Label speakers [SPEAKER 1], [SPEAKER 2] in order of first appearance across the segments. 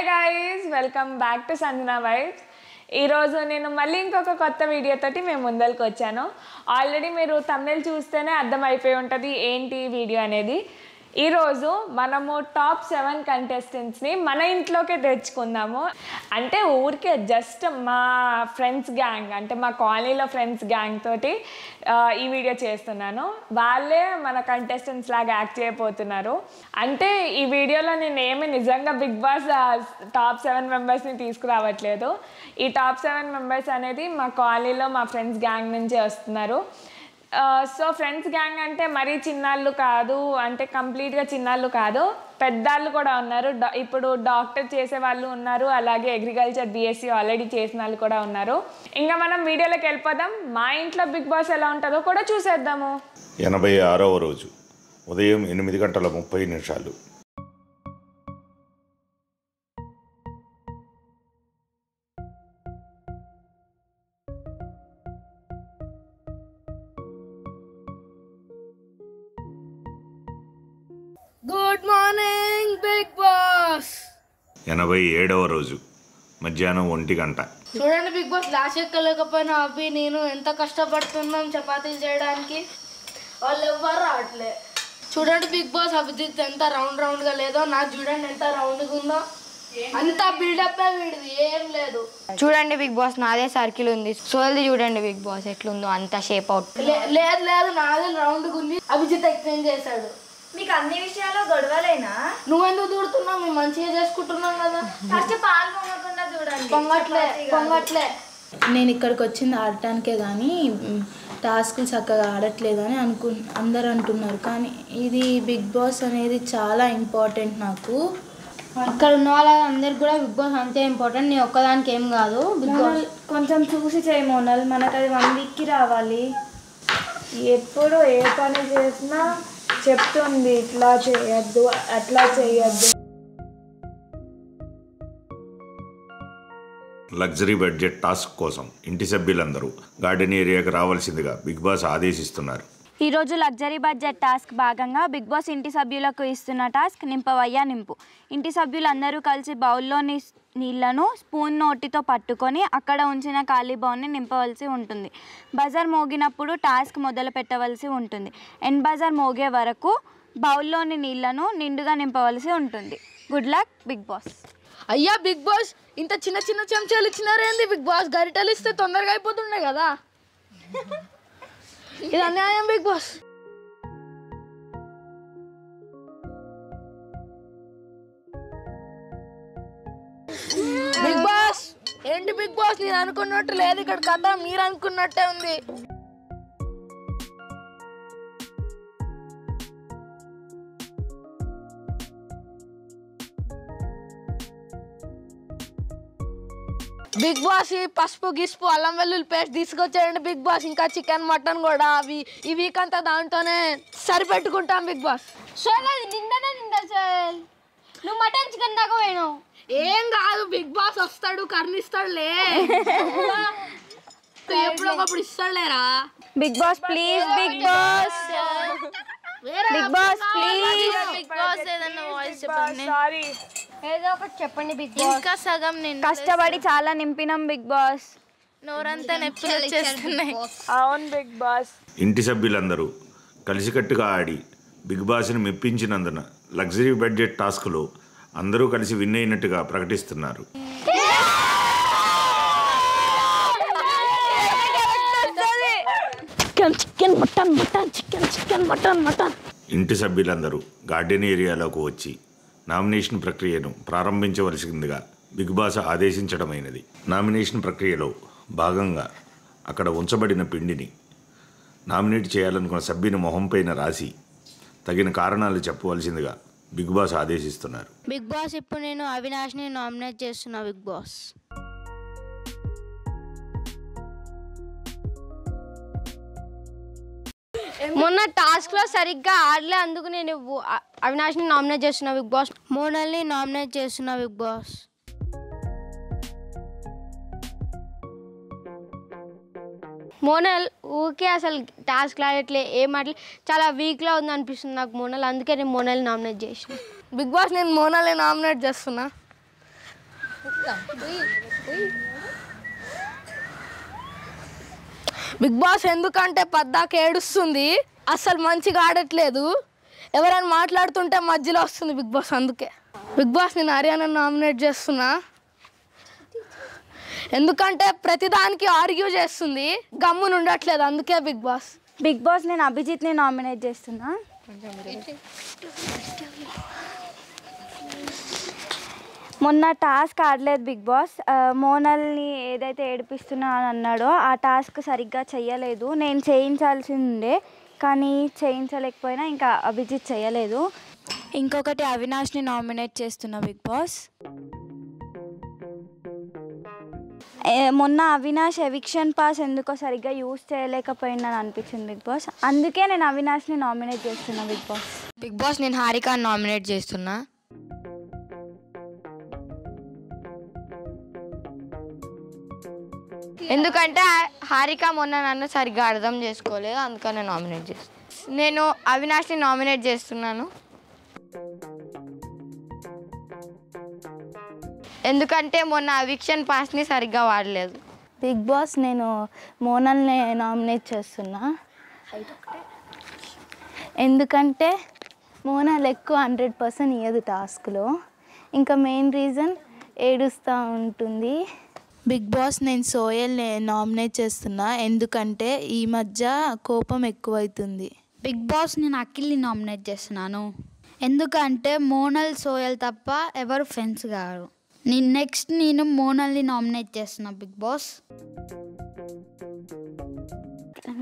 [SPEAKER 1] guys, welcome back to Sanjana Vibes. ఈ రోజు నేను మళ్ళీ ఇంకొక కొత్త వీడియో తోటి మేము ముందరికి వచ్చాను. ఆల్రెడీ మీరు thumbnail చూస్తేనే అర్థమైపోయి ఉంటది ఏంటి వీడియో అనేది. ఈ రోజు మనము టాప్ 7 కంటెస్టెంట్స్ ని మన ఇంట్లోకే తెచ్చుకుందాము. అంటే ఊరికే జస్ట్ మా ఫ్రెండ్స్ గ్యాంగ్ అంటే మా కాలనీలో ఫ్రెండ్స్ గ్యాంగ్ తోటి ఈ వీడియో చేస్తున్నాను. వాళ్ళే మన కంటెస్టెంట్స్ లాగా యాక్ట్ చేయబోతున్నారు. అంటే ఈ వీడియోలో నేను ఏమి నిజంగా బిగ్ బాస్ టాప్ 7 మెంబర్స్ని తీసుకురావట్లేదు. ఈ టాప్ 7 మెంబర్స్ అనేది మా కాలనీలో మా ఫ్రెండ్స్ గ్యాంగ్ నుంచే వస్తున్నారు. సో ఫ్రెండ్స్ గ్యాంగ్ అంటే మరీ చిన్నాళ్ళు కాదు, అంటే కంప్లీట్గా చిన్నాళ్ళు కాదు, పెద్దాళ్ళు కూడా ఉన్నారు. ఇప్పుడు డాక్టర్ చేసే వాళ్ళు ఉన్నారు, అలాగే అగ్రికల్చర్ BSc ఆల్రెడీ చేసిన వాళ్ళు కూడా ఉన్నారు. ఇంకా మనం వీడియోలోకి వెళ్ళిపోదాం. మా ఇంట్లో బిగ్ బాస్ ఎలా ఉంటుందో కూడా చూసేద్దాము.
[SPEAKER 2] 86వ రోజు ఉదయం 8:30.
[SPEAKER 3] Good morning Bigg Boss.
[SPEAKER 2] 87వ రోజు మధ్యాహ్నం 1 గంట.
[SPEAKER 3] చూడండి బిగ్ బాస్ లాస్ట్ ఎక్కలేకపోయినా అవి నేను ఎంత కష్టపడుతున్నాం చపాతీలు చేయడానికి, వాళ్ళు ఎవ్వరు రావట్లే. చూడండి బిగ్ బాస్ అభిజిత్ ఎంత రౌండ్ గా లేదో, నాకు చూడండి ఎంత రౌండ్గా ఉందో. అంత బిల్డప్ వీడిది ఏం లేదు.
[SPEAKER 4] చూడండి బిగ్ బాస్ నాదే సర్కిల్ ఉంది, సోల్ది చూడండి బిగ్ బాస్ ఎట్లుందో అంత షేప్ అవుట్.
[SPEAKER 3] లేదు నాదే రౌండ్గా ఉంది. అభిజిత్ ఎక్స్ప్లెయిన్ చేశాడు.
[SPEAKER 5] మీకు అన్ని విషయాల్లో గొడవలేనా?
[SPEAKER 3] నువ్వెందుకు దూడుతున్నావు? మేము మంచిగా చేసుకుంటున్నాం కదా.
[SPEAKER 5] ఫస్ట్ పాలు పొంగకుండా చూడండి.
[SPEAKER 3] పొంగట్లే.
[SPEAKER 6] నేను ఇక్కడికి వచ్చింది ఆడటానికే కానీ టాస్క్లు చక్కగా ఆడట్లేదని అందరు అంటున్నారు. కానీ ఇది బిగ్ బాస్ అనేది చాలా ఇంపార్టెంట్ నాకు.
[SPEAKER 4] ఇక్కడ ఉన్న వాళ్ళందరికి కూడా బిగ్ బాస్ అంతే ఇంపార్టెంట్, నీ ఒక్కదానికి ఏం కాదు. బిగ్ బాస్
[SPEAKER 5] కొంచెం చూసి చేయి మోనల్, మనకు అది 1 వీక్కి రావాలి. ఎప్పుడు ఏ పని చేసినా చెప్తుంది ఇట్లా చేయొద్దు అట్లా చేయొద్దు.
[SPEAKER 2] లగ్జరీ బడ్జెట్ టాస్క్ కోసం ఇంటి సభ్యులందరూ గార్డెన్ ఏరియాకి రావాల్సిందిగా బిగ్ బాస్ ఆదేశిస్తున్నారు.
[SPEAKER 7] ఈరోజు లగ్జరీ బడ్జెట్ టాస్క్ భాగంగా బిగ్ బాస్ ఇంటి సభ్యులకు ఇస్తున్న టాస్క్ నింపవయ్యా నింపు. ఇంటి సభ్యులందరూ కలిసి బౌల్లోని నీళ్లను స్పూన్ నోటితో పట్టుకొని అక్కడ ఉంచిన ఖాళీ బౌల్ని నింపవలసి ఉంటుంది. బజర్ మోగినప్పుడు టాస్క్ మొదలు పెట్టవలసి ఉంటుంది. ఎండ్ బజర్ మోగే వరకు బౌల్లోని నీళ్లను నిండుగా నింపవలసి ఉంటుంది. Good luck Bigg Boss.
[SPEAKER 3] అయ్యా బిగ్ బాస్, ఇంత చిన్న చెంచాలు ఇచ్చినారేంది బిగ్ బాస్? గరిటెలు ఇస్తే తొందరగా అయిపోతుండే కదా. ఇది అన్యాయం బిగ్ బాస్. బిగ్ బాస్ ఏంటి బిగ్ బాస్? నేను అనుకున్నట్టు లేదు ఇక్కడ కథ, మీరు అనుకున్నట్టే ఉంది. బిగ్ బాస్ ఈ పసుపు గిసుపు అల్లం వెల్లుల్లి పేస్ట్ తీసుకొచ్చారండి బిగ్ బాస్. ఇంకా చికెన్ మటన్ కూడా అవి ఈ వీక్ అంతా దాంతోనే సరిపెట్టుకుంటాం బిగ్ బాస్.
[SPEAKER 4] నువ్వు మటన్ చికెన్ దాకా పోయినావు.
[SPEAKER 3] ఏం కాదు బిగ్ బాస్ వస్తాడు, కర్ణిస్తాడులే. ఎప్పుడో ఒకప్పుడు ఇస్తాడులేరా.
[SPEAKER 7] Bigg Boss please, Bigg Boss, Bigg Boss please.
[SPEAKER 3] Bigg Boss ఏదన్నా వాయిస్ చెప్పండి.
[SPEAKER 1] సారీ,
[SPEAKER 4] ఏదో ఒకటి చెప్పండి బిగ్ బాస్.
[SPEAKER 3] ఇంకా సగం నేను
[SPEAKER 7] కష్టపడి చాలా నింపినాం బిగ్ బాస్.
[SPEAKER 3] నోరంతా నొప్పులు వచ్చేస్తున్నాయి.
[SPEAKER 1] అవును బిగ్ బాస్.
[SPEAKER 2] ఇంటి సభ్యులందరూ కలిసికట్టుగా ఆడి బిగ్ బాస్ని మెప్పించినందున లగ్జరీ బడ్జెట్ టాస్క్లో అందరూ కలిసి విన్ అయినట్టుగా ప్రకటిస్తున్నారు. ఇంటి సభ్యులందరూ గార్డెన్ ఏరియాలోకి వచ్చి నామినేషన్ ప్రక్రియను ప్రారంభించవలసిందిగా బిగ్ బాస్ ఆదేశించడమైనది. నామినేషన్ ప్రక్రియలో భాగంగా అక్కడ ఉంచబడిన పిండిని నామినేట్ చేయాలనుకున్న సభ్యుని మొహంపైన రాసి తగిన కారణాలు చెప్పవలసిందిగా బిగ్ బాస్ ఆదేశిస్తున్నారు.
[SPEAKER 4] బిగ్ బాస్ ఇప్పుడు నేను అవినాష్ని నామినేట్ చేస్తున్నా బిగ్ బాస్. మొన్న టాస్క్ లో సరిగ్గా ఆడలే, అందుకు నేను అవినాష్ని నామినేట్ చేస్తున్నా బిగ్ బాస్. మోనల్ని నామినేట్ చేస్తున్నా బిగ్ బాస్. మోనల్ ఊకే అసలు టాస్క్ ఆడట్లే, ఏం ఆడలే, చాలా వీక్లో ఉంది అనిపిస్తుంది నాకు మోనల్. అందుకే నేను మోనల్ని నామినేట్ చేసిన.
[SPEAKER 3] బిగ్ బాస్ నేను మోనాలే నామినేట్ చేస్తున్నా. బిగ్ బాస్ ఎందుకంటే పద్దాక ఏడుస్తుంది, అసలు మంచిగా ఆడట్లేదు, ఎవరైనా మాట్లాడుతుంటే మధ్యలో వస్తుంది బిగ్ బాస్. అందుకే బిగ్ బాస్ నేను హర్యానా నామినేట్ చేస్తున్నా. ఎందుకంటే ప్రతిదానికి ఆర్గ్యూ చేస్తుంది, గమ్మున ఉండట్లేదు. అందుకే బిగ్ బాస్.
[SPEAKER 7] బిగ్ బాస్ నేను అభిజిత్ని నామినేట్ చేస్తున్నా. మొన్న టాస్క్ ఆడలేదు బిగ్ బాస్. మోనల్ని ఏదైతే ఏడిపిస్తున్నా అని అన్నాడో ఆ టాస్క్ సరిగ్గా చెయ్యలేదు. నేను చేయించాల్సిందే కానీ చేయించలేకపోయినా ఇంకా అభిజిత్ చేయలేదు. ఇంకొకటి అవినాష్ని నామినేట్ చేస్తున్నా బిగ్ బాస్. మొన్న అవినాష్ ఎవిక్షన్ పాస్ ఎందుకో సరిగ్గా యూజ్ చేయలేకపోయిందని అనిపించింది బిగ్ బాస్. అందుకే నేను అవినాష్ని నామినేట్ చేస్తున్నా బిగ్ బాస్.
[SPEAKER 4] బిగ్ బాస్ నేను హారికాని నామినేట్ చేస్తున్నా. ఎందుకంటే హారిక మొన్న నన్ను సరిగ్గా అర్థం చేసుకోలేదు, అందుకని నామినేట్ చేస్తాను. నేను అవినాష్ని నామినేట్ చేస్తున్నాను. ఎందుకంటే మొన్న ఎవిక్షన్ పాస్ని సరిగ్గా వాడలేదు.
[SPEAKER 6] బిగ్ బాస్ నేను మోనల్ని నామినేట్ చేస్తున్నా. ఎందుకంటే మోనల్ ఎక్కువ 100% ఇయ్యదు టాస్క్లో. ఇంకా మెయిన్ రీజన్ ఏడుస్తూ ఉంటుంది. బిగ్ బాస్ నేను సోయల్ని నామినేట్ చేస్తున్నా. ఎందుకంటే ఈ మధ్య కోపం ఎక్కువైతుంది.
[SPEAKER 8] బిగ్ బాస్ నేను అఖిల్ని నామినేట్ చేస్తున్నాను. ఎందుకంటే మోనల్ సోయల్ తప్ప ఎవరు ఫ్రెండ్స్ కారు. నెక్స్ట్ నేను మోనల్ని నామినేట్ చేస్తున్నా బిగ్ బాస్.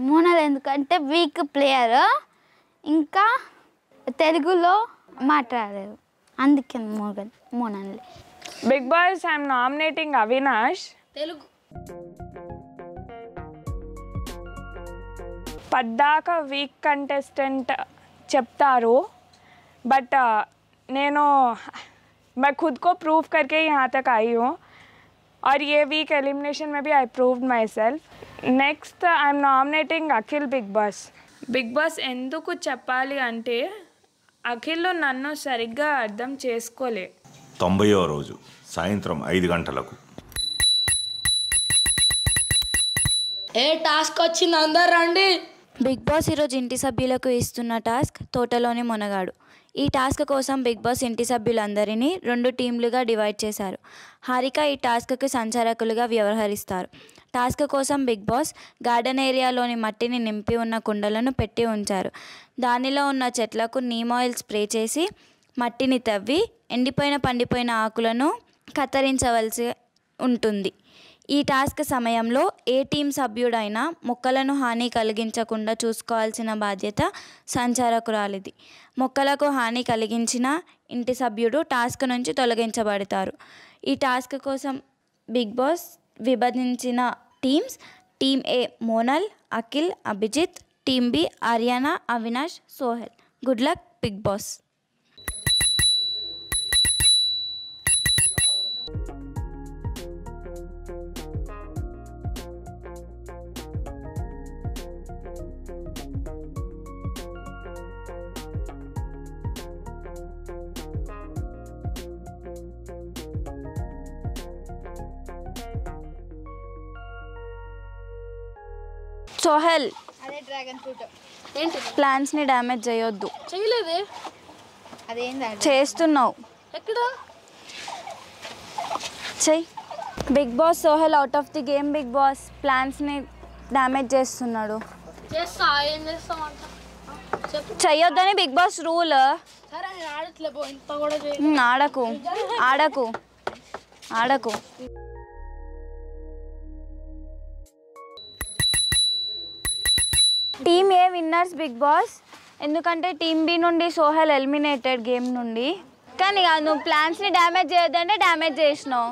[SPEAKER 5] మోనల్ ఎందుకంటే వీక్ ప్లేయర్, ఇంకా తెలుగులో మాట్లాడలేదు, అందుకే Monal.
[SPEAKER 1] Bigg Boss I'm nominating Avinash.
[SPEAKER 3] Telugu
[SPEAKER 1] పద్దాక వీక్ కంటెస్टेंट చెప్తారు, बट నేను मैं खुद को प्रूव करके यहाँ तक आई हूँ और ये वीक एलिमिनेशन में भी I proved myself. Next I'm nominating Akhil Bigg Boss. Bigg Boss ఎందుకు చెప్పాలి అంటే అఖిల్ నన్ను సరిగ్గా అర్థం చేసుకోలే.
[SPEAKER 2] 90వ రోజు సాయంత్రం 5 గంటలకు
[SPEAKER 3] ఏ టాస్క్ వచ్చింది, అందరు రండి.
[SPEAKER 7] బిగ్ బాస్ ఈరోజు ఇంటి సభ్యులకు ఇస్తున్న టాస్క్ తోటలోని మునగాడు. ఈ టాస్క్ కోసం బిగ్ బాస్ ఇంటి సభ్యులందరినీ 2 టీంలుగా డివైడ్ చేశారు. హారిక ఈ టాస్క్కి సంచారకులుగా వ్యవహరిస్తారు. టాస్క్ కోసం బిగ్ బాస్ గార్డెన్ ఏరియాలోని మట్టిని నింపి ఉన్న కుండలను పెట్టి ఉంచారు. దానిలో ఉన్న చెట్లకు నీమ్ ఆయిల్ స్ప్రే చేసి మట్టిని తవ్వి ఎండిపోయిన పండిపోయిన ఆకులను కత్తిరించవలసి ఉంటుంది. ఈ టాస్క్ సమయంలో ఏ టీం సభ్యుడైనా మొక్కలను హాని కలిగించకుండా చూసుకోవాల్సిన బాధ్యత సంచారకురాలిది. మొక్కలకు హాని కలిగించిన ఇంటి సభ్యుడు టాస్క్ నుంచి తొలగించబడతారు. ఈ టాస్క్ కోసం బిగ్ బాస్ విభజించిన teams: team A Monal, Akhil, Abhijeet; team B Haryana, Avinash, Sohel. Good luck Bigg Boss. Sohel,
[SPEAKER 8] అదే డ్రాగన్ ఫ్రూట్.
[SPEAKER 3] ఏంటి
[SPEAKER 7] ప్లాంట్స్ని డ్యామేజ్ చేయొద్దు.
[SPEAKER 3] చేయలేదే,
[SPEAKER 8] అదేందా?
[SPEAKER 7] చేస్తున్నావు.
[SPEAKER 3] ఎక్కడ
[SPEAKER 7] చెయ్యి. Bigg Boss Sohel out of the game. Bigg Boss ప్లాంట్స్ని డ్యామేజ్ చేస్తున్నాడు.
[SPEAKER 3] చేస్తా, ఏం చేస్తామంట చెప్పు.
[SPEAKER 7] చెయ్యొద్దని బిగ్ బాస్ రూల్.
[SPEAKER 3] సరే నేను ఆడట్లే, పో, ఇంత కూడా చేయ.
[SPEAKER 7] ఆడకు ఆడకు ఆడకు. టీమ్ ఏ విన్నర్స్ బిగ్ బాస్. ఎందుకంటే టీమ్ బి నుండి సోహెల్ ఎలిమినేటెడ్ గేమ్ నుండి. కానీ నువ్వు ప్లాన్స్ని డ్యామేజ్ చేయొద్దంటే డ్యామేజ్ చేసినావు.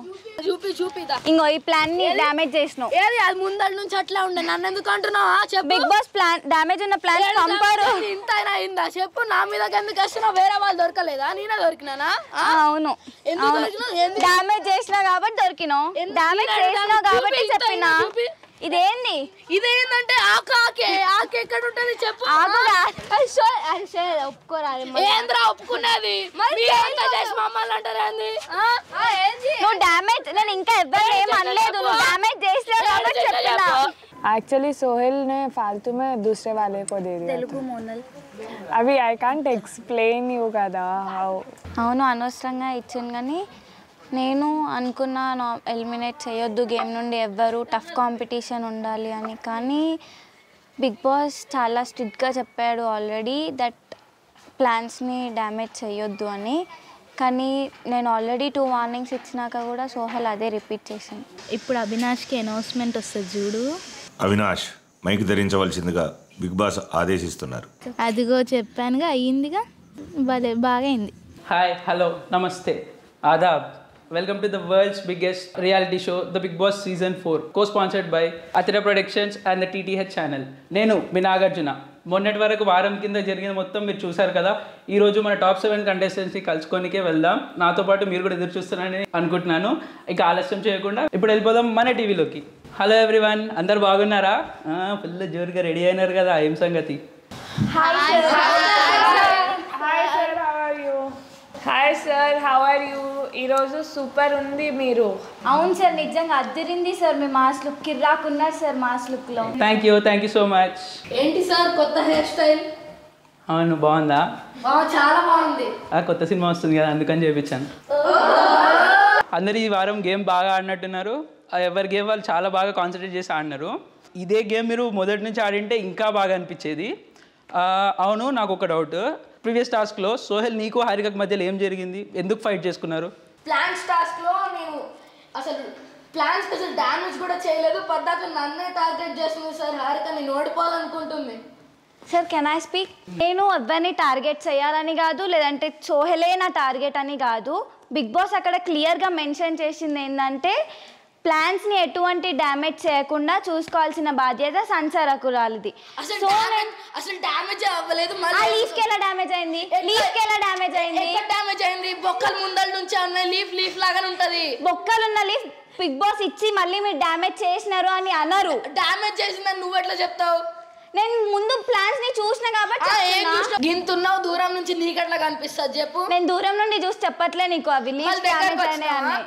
[SPEAKER 3] చూపిదా
[SPEAKER 7] ఇంకో ఈ ప్లాన్ని డ్యామేజ్ చేసినావు.
[SPEAKER 3] ఏది అది ముందర నుంచి అట్లా ఉండే, నన్ను ఎందుకు అంటున్నావా చెప్పు.
[SPEAKER 7] బిగ్ బాస్ ప్లాన్ డ్యామేజ్ ఉన్న ప్లాన్స్ పంపారు.
[SPEAKER 3] ఇంత అయిందా చెప్పు. నా మీద ఎందుకు వస్తున్నావు? వేరే వాళ్ళు దొరకలేదా? నేనే దొరికినానా?
[SPEAKER 7] అవును,
[SPEAKER 3] ఎందుకు దొరికినావు? ఎందుకు
[SPEAKER 7] డ్యామేజ్ చేసినా కాబట్టి దొరికినావు. డ్యామేజ్ చేసినావు కాబట్టి చెప్పినా. ఇదేంది?
[SPEAKER 3] ఇదేంటంటే ఆకే ఎక్కడ ఉంటుంది చెప్పు.
[SPEAKER 7] ఒప్పుకోరాలి.
[SPEAKER 3] ఏంద్రా ఒప్పుకున్నది? మమ్మల్ని అంటారా?
[SPEAKER 7] నువ్వు డ్యామేజ్
[SPEAKER 1] एक्चुअली सोहेल ने फालतू में दूसरे वाले को दे दिया
[SPEAKER 8] తెలుగు మోనల్
[SPEAKER 1] अभी आई कांट एक्सप्लेन यू కదా how
[SPEAKER 7] అవును అనవసరంగా ఇచ్చాను కానీ నేను అనుకున్న ఎలిమినేట్ చేయొద్దు గేమ్ నుండి ఎవ్వరు టఫ్ కాంపిటీషన్ ఉండాలి అని కానీ బిగ్ బాస్ చాలా స్ట్రిక్ట్గా చెప్పాడు ఆల్రెడీ దట్ ప్లాన్స్ని డ్యామేజ్ చేయొద్దు అని కానీ నేను ఆల్రెడీ 2 వార్నింగ్స్ ఇచ్చినాక కూడా సోహెల్ అదే రిపీట్ చేశాను.
[SPEAKER 6] ఇప్పుడు అవినాష్కి అనౌన్స్మెంట్ వస్తుంది చూడు.
[SPEAKER 2] అవినాష్ మైక్ ధరించవలసిందిగా బిగ్ బాస్ ఆదేశిస్తున్నారు.
[SPEAKER 6] అదిగో చెప్పానుగా, అయ్యిందిగా, భలే బాగా అయింది.
[SPEAKER 9] హాయ్, హలో, నమస్తే, Aadab. Welcome to the world's biggest reality show, The Big Boss Season 4, co-sponsored by Athira Productions and the TTH channel. నేను మీ నాగార్జున. మొన్నటి వరకు వారం కింద జరిగిన మొత్తం మీరు చూసారు కదా. ఈరోజు మన టాప్ 7 కంటెస్టెంట్స్ని కలుసుకోనికే వెళ్దాం. నాతో పాటు మీరు కూడా ఎదురు చూస్తున్నారని అనుకుంటున్నాను. ఇక ఆలస్యం చేయకుండా ఇప్పుడు వెళ్ళిపోదాం మన టీవీలోకి. హలో ఎవ్రీవన్, అందరు బాగున్నారా? ఫుల్ జోరుగా రెడీ అయినారు కదా, ఏం సంగతి?
[SPEAKER 1] Hi sir, how are you? ఈరోజు సూపర్ ఉంది మీరు.
[SPEAKER 8] అవును సార్, నిజంగా అద్దరింది సార్ మీ మాస్ లుక్. కిర్రాకున్నారు సార్ మాస్ లుక్లో.
[SPEAKER 9] Thank you so much.
[SPEAKER 3] ఏంటి సార్ కొత్త హెయిర్ స్టైల్?
[SPEAKER 9] అవును, బాగుందా?
[SPEAKER 3] చాలా బాగుంది.
[SPEAKER 9] కొత్త సినిమా వస్తుంది కదా, అందుకని చేయించాను. అందరు ఈ వారం గేమ్ బాగా ఆడినట్టున్నారు. ఎవరి గేమ్ వాళ్ళు చాలా బాగా కాన్సన్ట్రేట్ చేసి ఆడినారు. ఇదే గేమ్ మీరు మొదటి నుంచి ఆడింటే ఇంకా బాగా అనిపించేది. అవును, నాకు ఒక డౌట్. ప్రీవియస్ టాస్క్లో సోహెల్ నీకు హారికకు మధ్యలో ఏం జరిగింది? ఎందుకు ఫైట్ చేసుకున్నారు?
[SPEAKER 3] ప్లాన్స్ టాస్క్లో నేను అసలు ప్లాన్స్ అసలు డ్యామేజ్ కూడా చేయలేదు. పద్దాక నన్నే టార్గెట్ చేస్తుంది సార్. హారిక నేను ఓడిపోవాలనుకుంటుంది.
[SPEAKER 7] Sir can I speak? నేను ఎవరిని టార్గెట్ చేయాలని కాదు, లేదంటే సోహెలే నా టార్గెట్ అని కాదు. బిగ్ బాస్ అక్కడ క్లియర్గా మెన్షన్ చేసింది ఏంటంటే ప్లాన్స్ని ఎటువంటి డ్యామేజ్ చేయకుండా చూసుకోవాల్సిన బాధ్యత సంచారకురాలిది.
[SPEAKER 3] అసలు డ్యామేజ్ అవ్వలేదు.
[SPEAKER 7] లీఫ్కి ఎలా డ్యామేజ్ అయింది? లీఫ్కి ఎలా డ్యామేజ్ అయింది?
[SPEAKER 3] డ్యామేజ్ అయింది. బొక్కలు ముందల నుంచి అన్న లీఫ్ లాగానే ఉంటది.
[SPEAKER 7] బొక్కలున్న లీఫ్ బిగ్ బాస్ ఇచ్చి మళ్ళీ మీరు డ్యామేజ్ చేసినారు అని అనరు.
[SPEAKER 3] డ్యామేజ్ చేసిందని నువ్వు ఎట్లా చెప్తావు?
[SPEAKER 7] నేను ముందు ప్లాన్స్ ని చూసిన కాబట్టి
[SPEAKER 3] గింతున్నావు. దూరం నుంచి నీకట్లా కనిపిస్తుంది చెప్పు.
[SPEAKER 7] నేను దూరం నుండి చూసి చెప్పట్లే నీకు అవి లీఫ్ డ్యామేజ్ అయినాయి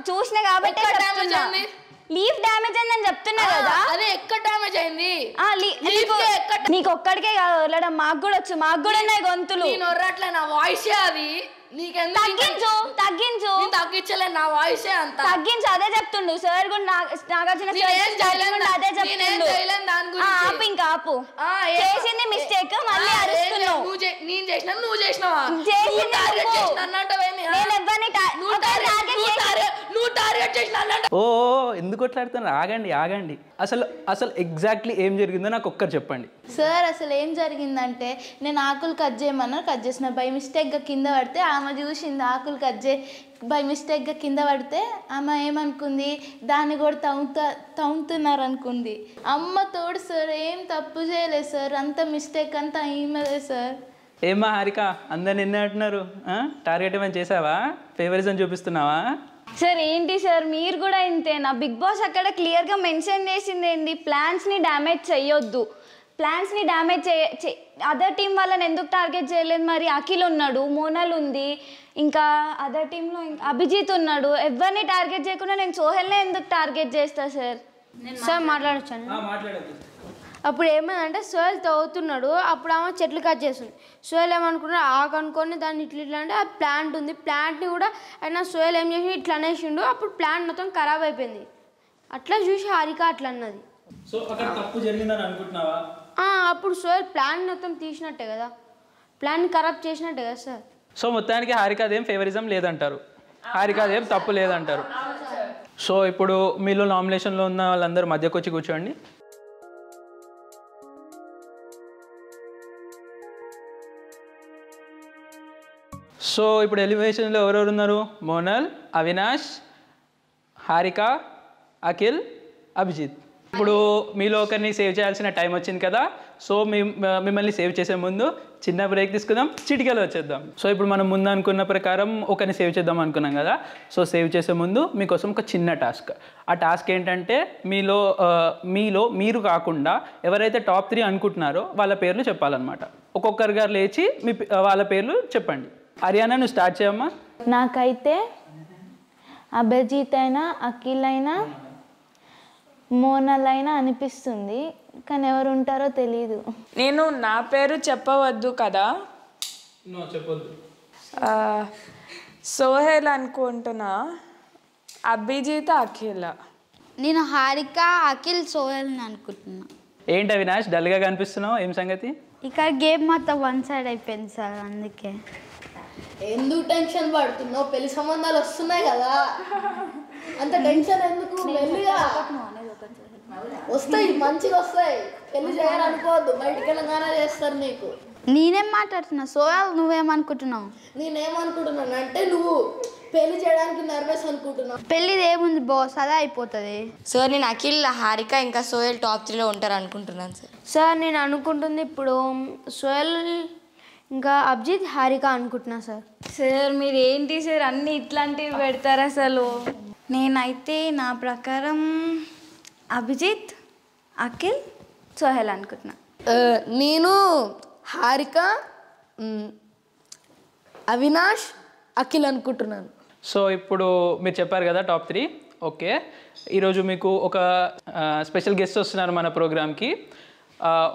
[SPEAKER 7] చూసిన కాబట్టి లీఫ్ డ్యామేజ్ అయిందని చెప్తున్నా కదా.
[SPEAKER 3] అదే ఎక్కడ డ్యామేజ్ అయింది?
[SPEAKER 7] నీకు ఒక్కడికే కాదు వదలడం, మాకు కూడా వచ్చు. మాకు కూడా ఉన్నాయి గొంతులు.
[SPEAKER 3] నేను ఒర్రట్లే, నా వాయిసే అది.
[SPEAKER 7] తగ్గించు.
[SPEAKER 3] తగ్గించలే, నా వాయిసే అంత.
[SPEAKER 7] తగ్గించు, అదే చెప్తుండు సార్ కూడా. నాగార్జున అదే చెప్తుండు. ఇంకా ఆపు. చేసింది మిస్టేక్, మళ్ళీ అరుస్తున్నావు.
[SPEAKER 3] నేను చేసిన, నువ్వు చేసినావా?
[SPEAKER 9] ఓ ఎందుకు కొట్లాడుతున్నారు? ఆగండి. అసలు ఎగ్జాక్ట్లీ ఏం జరిగిందో నాకు ఒక్కరు చెప్పండి.
[SPEAKER 6] సార్ అసలు ఏం జరిగిందంటే నేను ఆకులు కట్ చేయమన్నారు, కట్ చేసిన. బై మిస్టేక్గా కింద పడితే ఆమె చూసింది ఆకులు కట్ చేయి బై మిస్టేక్గా కింద పడితే ఆమె ఏమనుకుంది, దాన్ని కూడా తవ్వుతున్నారు అనుకుంది. అమ్మ తోడు సార్, ఏం తప్పు చేయలేదు సార్. అంత మిస్టేక్ అంతా ఈమెదే సార్.
[SPEAKER 9] ఏమా హారిక, అందరు నిన్నే అంటున్నారు. టార్గెట్ ఏమైనా చేసావా? ఫేవరిజం చూపిస్తున్నావా?
[SPEAKER 7] సార్ ఏంటి సార్, మీరు కూడా ఇంతేనా? బిగ్ బాస్ అక్కడ క్లియర్గా మెన్షన్ చేసింది ఏంది, ప్లాన్స్ని డ్యామేజ్ చేయొద్దు. ప్లాన్స్ని డ్యామేజ్ అదర్ టీం వాళ్ళని ఎందుకు టార్గెట్ చేయలేదు మరి? అఖిల్ ఉన్నాడు, మోనల్ ఉంది, ఇంకా అదర్ టీంలో అభిజిత్ ఉన్నాడు. ఎవరిని టార్గెట్ చేయకుండా నేను సోహెల్నే ఎందుకు టార్గెట్ చేస్తా సార్?
[SPEAKER 4] సార్ మాట్లాడొచ్చాను. అప్పుడు ఏమైందంటే సోహెల్ తవ్వుతున్నాడు, అప్పుడు ఆమె చెట్లు కట్ చేస్తుంది. సోహెల్ ఏమనుకున్నాడు, ఆకు అనుకొని దాన్ని ఇట్లా అంటే ఆ ప్లాంట్ ఉంది, ప్లాంట్ని కూడా అయినా సోహెల్ ఏం చేసి ఇట్లా అనేసిండు. అప్పుడు ప్లాంట్ మొత్తం ఖరాబ్ అయిపోయింది. అట్లా చూసి హారిక అట్లా అన్నది.
[SPEAKER 9] సో అక్కడ తప్పు జరిగిందని అనుకుంటున్నావా?
[SPEAKER 4] అప్పుడు సోహెల్ ప్లాంట్ మొత్తం తీసినట్టే కదా, ప్లాంట్ ఖరాబ్ చేసినట్టే కదా సార్.
[SPEAKER 9] సో మొత్తానికి హారిక అదేం ఫేవరిజం లేదంటారు, హారిక అదేం తప్పు లేదంటారు. సో ఇప్పుడు మీలో నామినేషన్లో ఉన్న వాళ్ళందరూ మధ్యకు వచ్చి కూర్చోండి. సో ఇప్పుడు ఎలివేషన్లో ఎవరెవరు ఉన్నారు? మోనల్, అవినాష్, హారిక, అఖిల్, అభిజిత్. ఇప్పుడు మీలో ఒకరిని సేవ్ చేయాల్సిన టైం వచ్చింది కదా. సో మిమ్మల్ని సేవ్ చేసే ముందు చిన్న బ్రేక్ తీసుకుందాం, చిటికలో వచ్చేద్దాం. సో ఇప్పుడు మనం ముందు అనుకున్న ప్రకారం ఒకరిని సేవ్ చేద్దాం అనుకున్నాం కదా. సో సేవ్ చేసే ముందు మీకోసం ఒక చిన్న టాస్క్. ఆ టాస్క్ ఏంటంటే మీలో మీరు కాకుండా ఎవరైతే టాప్ 3 అనుకుంటున్నారో వాళ్ళ పేర్లు చెప్పాలన్నమాట. ఒక్కొక్కరిగా లేచి వాళ్ళ పేర్లు చెప్పండి. హరియానా, నువ్వు స్టార్ట్ చేయమ్మా.
[SPEAKER 6] నాకైతే అభిజిత్ అయినా, అఖిల్ అయినా, మోనల్ అయినా అనిపిస్తుంది, కానీ ఎవరు ఉంటారో తెలియదు.
[SPEAKER 1] నేను నా పేరు చెప్పవద్దు కదా,
[SPEAKER 9] చెప్పొద్దు.
[SPEAKER 1] సోహెల్ అనుకుంటున్నా, అభిజిత్, అఖిల్.
[SPEAKER 8] నేను హారిక, అఖిల్, సోహెల్ అనుకుంటున్నా.
[SPEAKER 9] ఏంటి అవినాష్ డల్గా కనిపిస్తున్నావు, ఏం సంగతి?
[SPEAKER 8] ఇక్కడ గేమ్ మొత్తం వన్ సైడ్ అయిపోయింది సార్, అందుకే.
[SPEAKER 3] ఎందుకు టెన్షన్ పడుతున్నావు? పెళ్లి సంబంధాలు వస్తున్నాయి కదా, అంత టెన్షన్ ఎందుకు? మెల్లిగా వస్తాయి, మంచిగా వస్తాయి. పెళ్లి చేయాలనుకోవద్దు, బయటికి వెళ్ళగానే చేస్తారు నీకు.
[SPEAKER 8] నేనేం మాట్లాడుతున్నా సోహెల్, నువ్వేమనుకుంటున్నావు?
[SPEAKER 3] నేనేమనుకుంటున్నాను అంటే నువ్వు పెళ్లి చేయడానికి నర్వస్ అనుకుంటున్నావు.
[SPEAKER 8] పెళ్ళిది ఏముంది బాస్, అదే అయిపోతుంది.
[SPEAKER 10] సార్ నేను అఖిల్, హారిక ఇంకా సోహెల్ టాప్ 3లో ఉంటారు అనుకుంటున్నాను సార్.
[SPEAKER 4] సార్ నేను అనుకుంటుంది ఇప్పుడు సోహెల్ ఇంకా అభిజిత్, హారిక అనుకుంటున్నా సార్.
[SPEAKER 7] సార్ మీరు ఏంటి సార్ అన్నీ ఇట్లాంటివి పెడతారు అసలు? నేనైతే నా ప్రకారం అభిజిత్, అఖిల్, సోహెల్ అనుకుంటున్నా.
[SPEAKER 3] నేను హారిక, అవినాష్, అఖిల్ అనుకుంటున్నాను.
[SPEAKER 9] సో ఇప్పుడు మీరు చెప్పారు కదా టాప్ 3. ఓకే, ఈరోజు మీకు ఒక స్పెషల్ గెస్ట్ వస్తున్నారు మన ప్రోగ్రామ్కి.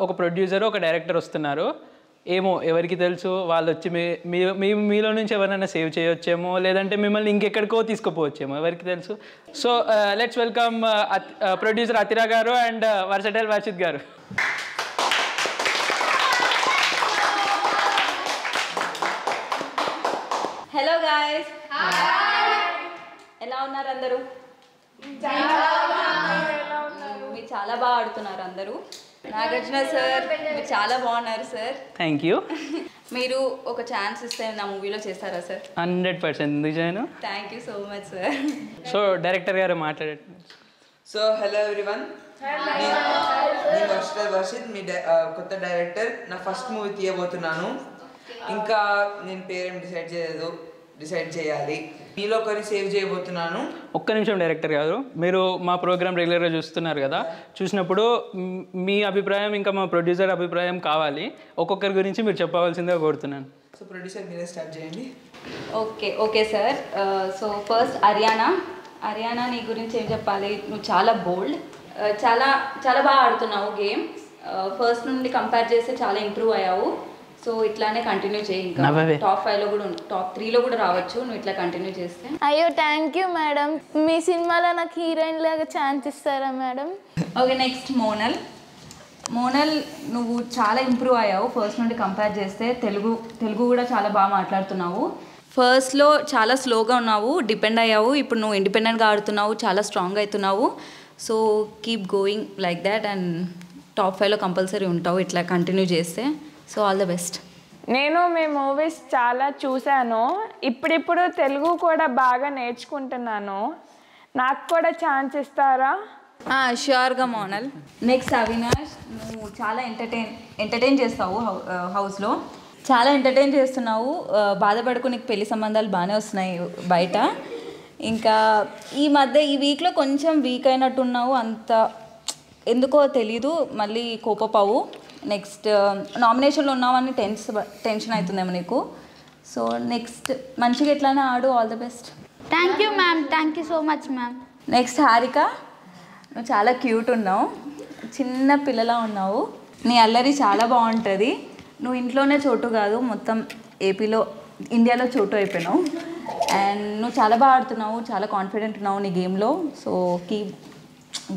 [SPEAKER 9] ఒక ప్రొడ్యూసర్, ఒక డైరెక్టర్ వస్తున్నారు. ఏమో ఎవరికి తెలుసు, వాళ్ళు వచ్చి మీలో నుంచి ఎవరైనా సేవ్ చేయొచ్చేమో, లేదంటే మిమ్మల్ని ఇంకెక్కడికో తీసుకుపోవచ్చేమో, ఎవరికి తెలుసు. సో లెట్స్ వెల్కమ్ ప్రొడ్యూసర్ అతిరా గారు అండ్ వర్సటైల్ వర్షిత్ గారు.
[SPEAKER 7] హలో గాయస్, ఎలా ఉన్నారు అందరూ? మీరు చాలా బాగా ఆడుతున్నారు అందరూ. నాగార్జున సార్ మీరు చాలా బాగున్నారు సార్.
[SPEAKER 9] Thank you.
[SPEAKER 7] మీరు ఒక ఛాన్స్ ఇస్తే నా మూవీలో చేస్తారా సార్?
[SPEAKER 9] 100% ఎందుకు చేయను.
[SPEAKER 7] Thank you so much sir.
[SPEAKER 9] So director గారు మాట్లాడండి.
[SPEAKER 11] సో హలో ఎవ్రీవన్, నేను వర్షిత్, మీ కొత్త డైరెక్టర్. నా ఫస్ట్ మూవీ తీయబోతున్నాను. ఇంకా నేను పేరేం డిసైడ్ చేయాలి. మీలో ఒకరిని సేవ్ చేయబోతున్నాను.
[SPEAKER 9] ఒక్క నిమిషం డైరెక్టర్ గారు, మీరు మా ప్రోగ్రామ్ రెగ్యులర్గా చూస్తున్నారు కదా, చూసినప్పుడు మీ అభిప్రాయం ఇంకా మా ప్రొడ్యూసర్ అభిప్రాయం కావాలి. ఒక్కొక్కరి గురించి మీరు చెప్పవలసిందిగా కోరుతున్నాను.
[SPEAKER 11] సో ప్రొడ్యూసర్ మీరే స్టార్ట్ చేయండి.
[SPEAKER 7] Okay sir. So first Ariana నీ గురించి ఏం చెప్పాలి? నువ్వు చాలా బోల్డ్, చాలా చాలా బాగా ఆడుతున్నావు గేమ్. ఫస్ట్ నుండి కంపేర్ చేస్తే చాలా ఇంప్రూవ్ అయ్యావు. సో ఇట్లానే కంటిన్యూ చేయి. ఇంకా టాప్ 5లో కూడా టాప్ 3లో కూడా రావచ్చు నువ్వు ఇట్లా కంటిన్యూ చేస్తే.
[SPEAKER 6] అయ్యో థ్యాంక్ యూ మేడం, మీ సినిమాలో నాకు హీరోయిన్ లాగా ఛాన్స్ ఇస్తారా మేడం?
[SPEAKER 7] ఓకే, నెక్స్ట్ మోనల్ నువ్వు చాలా ఇంప్రూవ్ అయ్యావు ఫస్ట్ నుండి కంపేర్ చేస్తే. తెలుగు కూడా చాలా బాగా మాట్లాడుతున్నావు. ఫస్ట్లో చాలా స్లోగా ఉన్నావు, డిపెండ్ అయ్యావు. ఇప్పుడు నువ్వు ఇండిపెండెంట్గా ఆడుతున్నావు, చాలా స్ట్రాంగ్ అవుతున్నావు. So keep going like that and top 5లో కంపల్సరీ ఉంటావు ఇట్లా కంటిన్యూ చేస్తే. So all the best.
[SPEAKER 1] నేను మీ మూవీస్ చాలా చూశాను, ఇప్పుడిప్పుడు తెలుగు కూడా బాగా నేర్చుకుంటున్నాను. నాకు కూడా ఛాన్స్ ఇస్తారా?
[SPEAKER 7] ష్యూర్గా మోనల్. నెక్స్ట్ అవినాష్, నువ్వు చాలా ఎంటర్టైన్ చేస్తావు హౌస్లో, చాలా ఎంటర్టైన్ చేస్తున్నావు. బాధపడుకు, నీకు పెళ్లి సంబంధాలు బాగానే వస్తున్నాయి బయట. ఇంకా ఈ వీక్లో కొంచెం వీక్ అయినట్టున్నావు, అంత ఎందుకో తెలీదు, మళ్ళీ కోపపావు. నెక్స్ట్ నామినేషన్లో ఉన్నావని టెన్షన్ అవుతుందేమో నీకు. సో నెక్స్ట్ మంచిగా ఎట్లానే ఆడు. All the best.
[SPEAKER 8] Thank you ma'am, thank you so much ma'am.
[SPEAKER 7] Next Harika, నువ్వు చాలా క్యూట్ ఉన్నావు, చిన్న పిల్లలా ఉన్నావు. నీ అల్లరి చాలా బాగుంటుంది. నువ్వు ఇంట్లోనే చోటు కాదు, మొత్తం ఇండియాలో చోటు అయిపోయినావు. అండ్ నువ్వు చాలా బాగా ఆడుతున్నావు, చాలా కాన్ఫిడెంట్ ఉన్నావు నీ గేమ్లో. So keep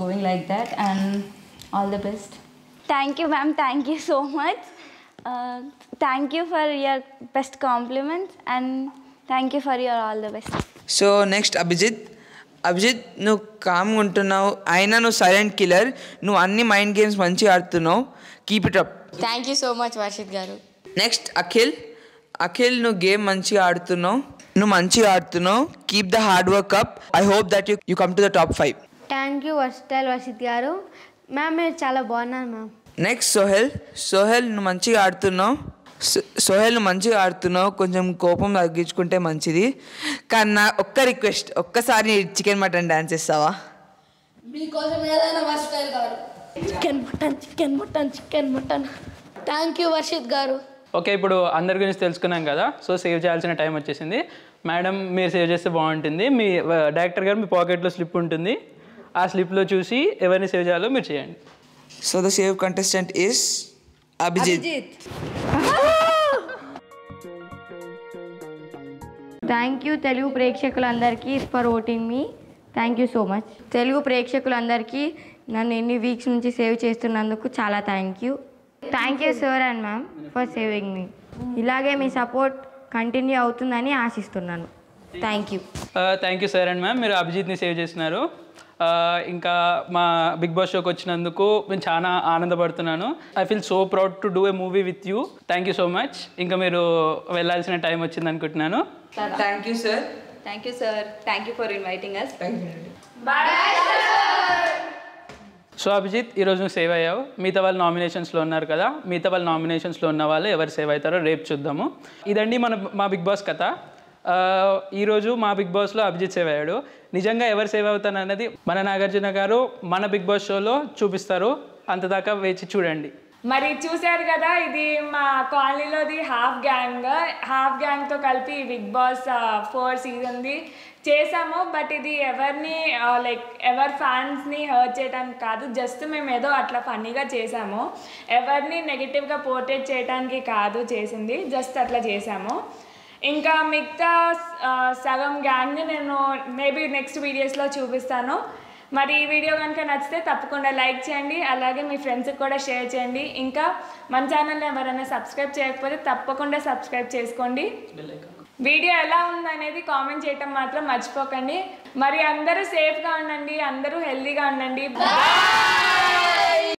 [SPEAKER 7] going like that and all the best.
[SPEAKER 12] Thank you ma'am, thank you so much. Thank you for your best compliments and thank you for your all the best.
[SPEAKER 11] So next Abhijeet, నువ్వు కామ్గా ఉంటున్నావు, అయినా నువ్వు silent killer. నువ్వు అన్ని mind games మంచిగా ఆడుతున్నావు, keep it up.
[SPEAKER 10] Thank you so much Varshith garu.
[SPEAKER 11] Next Akhil, నువ్వు గేమ్ మంచిగా ఆడుతున్నావు, keep the hard work up. I hope that you come to the top 5.
[SPEAKER 4] Thank you Varshith garu. Ma'am మీరు చాలా బాగున్నారు మ్యామ్.
[SPEAKER 11] నెక్స్ట్ సోహెల్, నువ్వు మంచిగా ఆడుతున్నావు, కొంచెం కోపం తగ్గించుకుంటే మంచిది. కానీ నా ఒక్క రిక్వెస్ట్, ఒక్కసారి చికెన్ మటన్ డాన్స్ ఇస్తావా?
[SPEAKER 3] మీకోసం ఏదైనా వర్షిత్ గారు. Chicken mutton. Thank you Varshith గారు.
[SPEAKER 9] ఓకే, ఇప్పుడు అందరి గురించి తెలుసుకున్నాం కదా. సో సేవ్ చేయాల్సిన టైం వచ్చేసింది. మేడం మీరు సేవ్ చేస్తే బాగుంటుంది. మీ డైరెక్టర్ గారు మీ పాకెట్లో స్లిప్ ఉంటుంది, ఆ స్లిప్లో చూసి ఎవరిని సేవ్ చేయాలో మీరు చేయండి.
[SPEAKER 11] So the save contestant is Abhijeet.
[SPEAKER 13] Thank you Telugu ప్రేక్షకులందరికీ for voting me. Thank you so much. Telugu ప్రేక్షకులందరికీ నన్ను ఎన్ని వీక్స్ నుంచి సేవ్ చేస్తున్నందుకు చాలా thank you. Thank you sir and ma'am for saving me. ఇలాగే మీ సపోర్ట్ కంటిన్యూ అవుతుందని ఆశిస్తున్నాను. Thank you.
[SPEAKER 9] Thank you sir and ma'am, మీరు అభిజిత్ని సేవ్ చేసినారు. ఇంకా మా బిగ్ బాస్ షోకి వచ్చినందుకు నేను చాలా ఆనందపడుతున్నాను. I feel so proud to do a movie with you. Thank you so much. ఇంకా మీరు వెళ్ళాల్సిన టైం వచ్చింది అనుకుంటున్నాను.
[SPEAKER 11] Thank you sir.
[SPEAKER 14] Thank you sir. Thank you for inviting us.
[SPEAKER 9] So Abhijeet, ఈరోజు నువ్వు సేవ్ అయ్యావు. మిగతా వాళ్ళు నామినేషన్స్లో ఉన్నారు కదా, మిగతా వాళ్ళు నామినేషన్స్లో ఉన్న వాళ్ళు ఎవరు సేవ్ అవుతారో రేపు చూద్దాము. ఇదండి మా బిగ్ బాస్ కథ. ఈరోజు మా బిగ్ బాస్లో అభిజిత్ సేవ్ అయ్యాడు. నిజంగా ఎవరు సేవ్ అవుతారు అన్నది మన నాగార్జున గారు మన బిగ్ బాస్ షోలో చూపిస్తారు. అంతదాకా వేచి చూడండి.
[SPEAKER 1] మరి చూశారు కదా, ఇది మా కాలనీలోది హాఫ్ గ్యాంగ్తో కలిపి బిగ్ బాస్ 4 సీజన్ది చేసాము. బట్ ఇది ఎవరిని ఎవరి ఫ్యాన్స్ని హర్ట్ చేయడానికి కాదు, జస్ట్ మేము ఏదో అట్లా ఫన్నీగా చేసాము. ఎవరిని నెగిటివ్గా పోర్ట్రేట్ చేయడానికి కాదు చేసింది, జస్ట్ అట్లా చేసాము. ఇంకా మిగతా సగం గ్యాంగ్ని నేను మేబీ నెక్స్ట్ వీడియోస్లో చూపిస్తాను. మరి ఈ వీడియో కనుక నచ్చితే తప్పకుండా లైక్ చేయండి, అలాగే మీ ఫ్రెండ్స్కి కూడా షేర్ చేయండి. ఇంకా మన ఛానల్ని ఎవరైనా సబ్స్క్రైబ్ చేయకపోతే తప్పకుండా సబ్స్క్రైబ్ చేసుకోండి. వీడియో ఎలా ఉందనేది కామెంట్ చేయటం మాత్రం మర్చిపోకండి. మరి అందరూ సేఫ్గా ఉండండి, అందరూ హెల్తీగా ఉండండి. బాయ్.